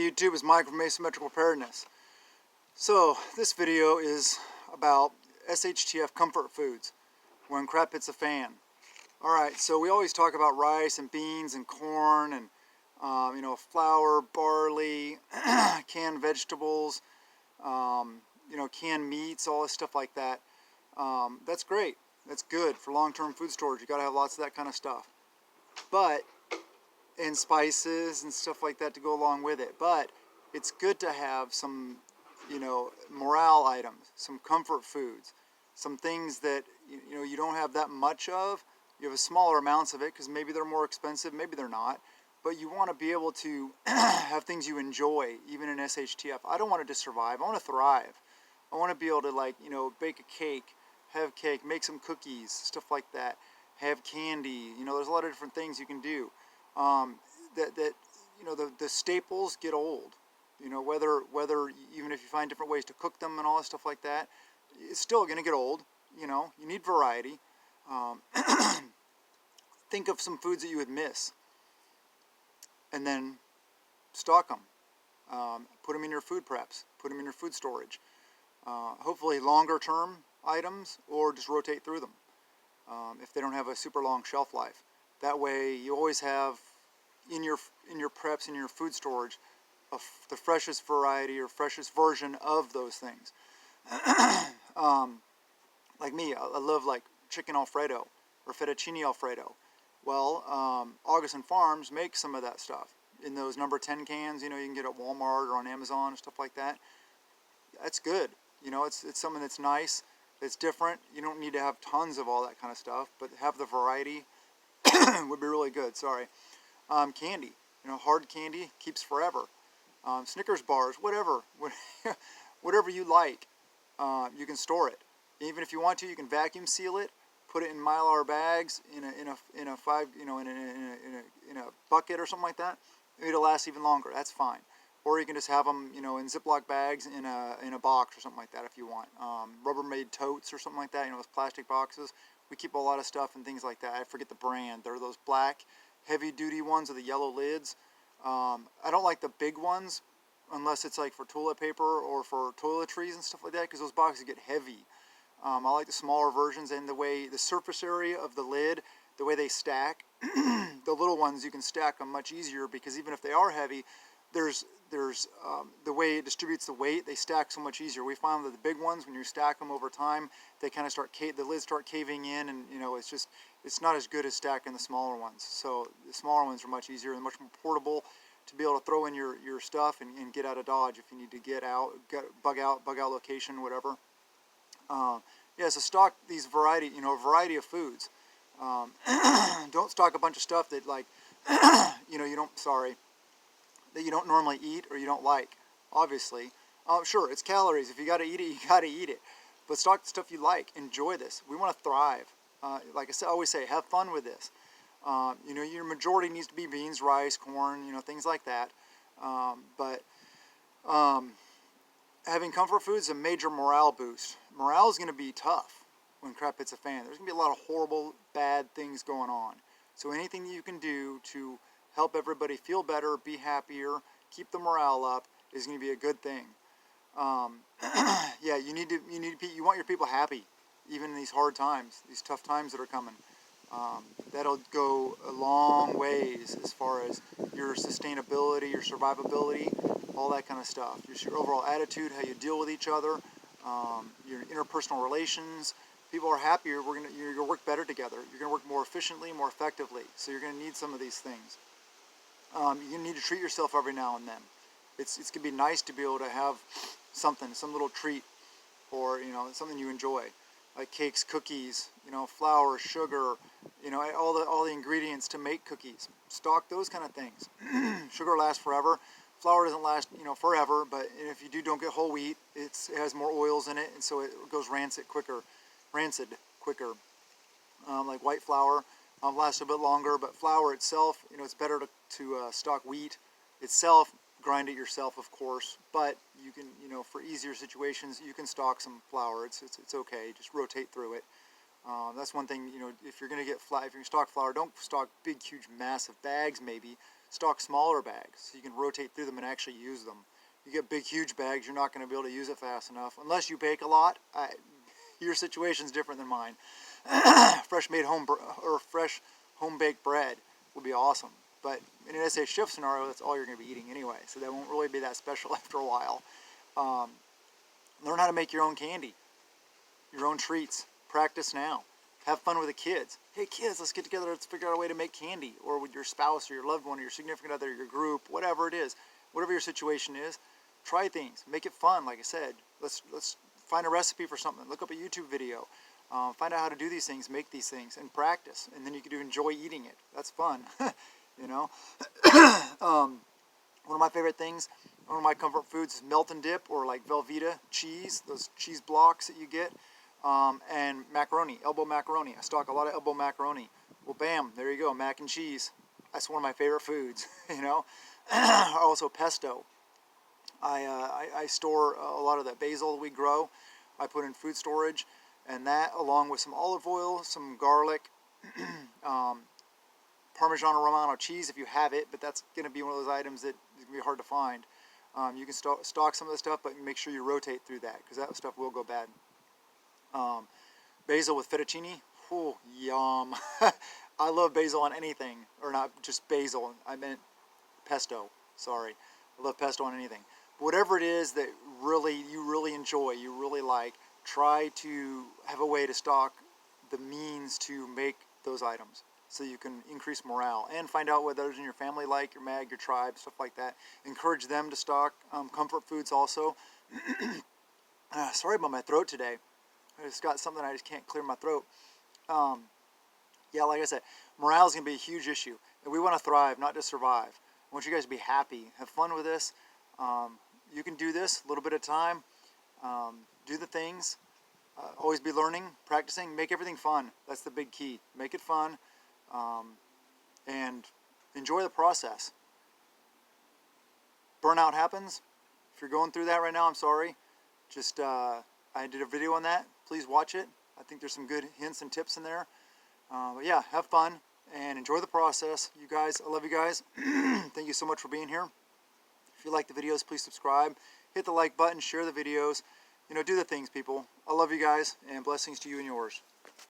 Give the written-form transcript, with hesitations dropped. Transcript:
YouTube, it's Mike from Asymmetrical Preparedness. So this video is about SHTF comfort foods when crap hits the fan. Alright, so we always talk about rice and beans and corn and flour, barley, canned vegetables, canned meats, all this stuff like that. That's great. That's good for long-term food storage. You gotta have lots of that kind of stuff. And spices and stuff like that to go along with it. But it's good to have some, morale items, some comfort foods, some things that, you don't have that much of. You have a smaller amounts of it because maybe they're more expensive, maybe they're not. But you want to be able to have things you enjoy, even in SHTF. I don't want to just survive. I want to thrive. I want to be able to, bake a cake, have cake, make some cookies, stuff like that. Have candy. There's a lot of different things you can do. The staples get old. Whether even if you find different ways to cook them and all that stuff like that, it's still going to get old. You need variety. Think of some foods that you would miss, and then stock them. Put them in your food preps. Put them in your food storage. Hopefully longer term items, or just rotate through them if they don't have a super long shelf life. That way you always have in your preps, in your food storage, the freshest variety or freshest version of those things. Like me, I love chicken Alfredo or fettuccine Alfredo. Well, Augustin Farms makes some of that stuff in those number 10 cans. You can get at Walmart or on Amazon and stuff like that. That's good. It's something that's nice. It's different. You don't need to have tons of all that kind of stuff, but have the variety would be really good. Sorry. Candy. Hard candy keeps forever. Snickers bars, whatever. Whatever you like, you can store it. Even if you want to, you can vacuum seal it, put it in Mylar bags in a bucket or something like that. It'll last even longer. That's fine. Or you can just have them, in Ziploc bags in a box or something like that if you want. Rubbermaid totes or something like that. Those plastic boxes. We keep a lot of stuff and things like that. I forget the brand. They're those black, heavy-duty ones with the yellow lids. I don't like the big ones unless it's for toilet paper or for toiletries and stuff like that, because those boxes get heavy. I like the smaller versions, and the surface area of the lid, the way they stack. The little ones, you can stack them much easier, because even if they are heavy, there's the way it distributes the weight, they stack so much easier. We find that the big ones, when you stack them over time, they kind of the lids start caving in, and it's not as good as stacking the smaller ones. So the smaller ones are much easier and much more portable to be able to throw in your stuff and get out of Dodge if you need to get out, bug out location, whatever. So stock these variety of foods. Don't stock a bunch of stuff that that you don't normally eat or you don't like, obviously. Sure, it's calories. If you got to eat it, you got to eat it. But stock the stuff you like. Enjoy this. We want to thrive. Like I always say, have fun with this. Your majority needs to be beans, rice, corn, things like that. But having comfort foods is a major morale boost. Morale is going to be tough when crap hits a fan. There's going to be a lot of horrible, bad things going on. So anything that you can do to help everybody feel better, be happier, keep the morale up is going to be a good thing. You want your people happy, even in these hard times, these tough times that are coming. That'll go a long ways as far as your sustainability, your survivability, all that kind of stuff. Just your overall attitude, how you deal with each other, your interpersonal relations. People are happier. You're going to work better together. You're going to work more efficiently, more effectively. So you're going to need some of these things. You need to treat yourself every now and then. It's going to be nice to be able to have some little treat, or something you enjoy, like cakes, cookies, flour, sugar, all the ingredients to make cookies. Stock those kind of things. Sugar lasts forever. Flour doesn't last forever, but if you don't get whole wheat, it has more oils in it, and so it goes rancid quicker. Like white flour lasts a bit longer, but flour itself, it's better to stock wheat itself. Grind it yourself, of course, but you can, for easier situations, you can stock some flour. It's okay. Just rotate through it. That's one thing, if you're going to get if you're going to stock flour, don't stock big, huge, massive bags maybe, stock smaller bags so you can rotate through them and actually use them. You get big, huge bags, you're not going to be able to use it fast enough. Unless you bake a lot, your situation's different than mine. Fresh home baked bread would be awesome. But in an SHTF scenario, that's all you're going to be eating anyway, so that won't really be that special after a while. Learn how to make your own candy, your own treats. Practice now. Have fun with the kids. Hey kids, let's get together, let's figure out a way to make candy. Or with your spouse or your loved one or your significant other, your group, whatever it is. Whatever your situation is, try things. Make it fun, like I said. Let's find a recipe for something. Look up a YouTube video. Find out how to do these things, make these things, and practice. And then you can enjoy eating it. That's fun, you know. One of my favorite things, one of my comfort foods is melt and dip, or like Velveeta cheese, those cheese blocks that you get. And macaroni, elbow macaroni. I stock a lot of elbow macaroni. Well, bam, there you go, mac and cheese. That's one of my favorite foods, you know. Also pesto. I store a lot of that basil we grow. I put in food storage, and that along with some olive oil, some garlic, Parmesan Romano cheese if you have it, but that's going to be one of those items that is going to be hard to find. You can stock some of the stuff, but make sure you rotate through that, because that stuff will go bad. Basil with fettuccine, oh, yum. I love basil on anything, or not just basil, I meant pesto, sorry. I love pesto on anything. Whatever it is that you really enjoy, you really like, try to have a way to stock the means to make those items so you can increase morale and find out what others in your family like, your mag, your tribe, stuff like that. Encourage them to stock comfort foods also. Sorry about my throat today. I just got something, I just can't clear my throat. Yeah, like I said, morale is going to be a huge issue. And we want to thrive, not just survive. I want you guys to be happy. Have fun with this. You can do this a little bit at a time. Do the things. Always be learning, practicing. Make everything fun. That's the big key. Make it fun. And enjoy the process. Burnout happens. If you're going through that right now, I'm sorry. Just, I did a video on that. Please watch it. I think there's some good hints and tips in there. But yeah, have fun and enjoy the process. You guys, I love you guys. Thank you so much for being here. If you like the videos, please subscribe. Hit the like button, share the videos. You know, do the things, people. I love you guys, and blessings to you and yours.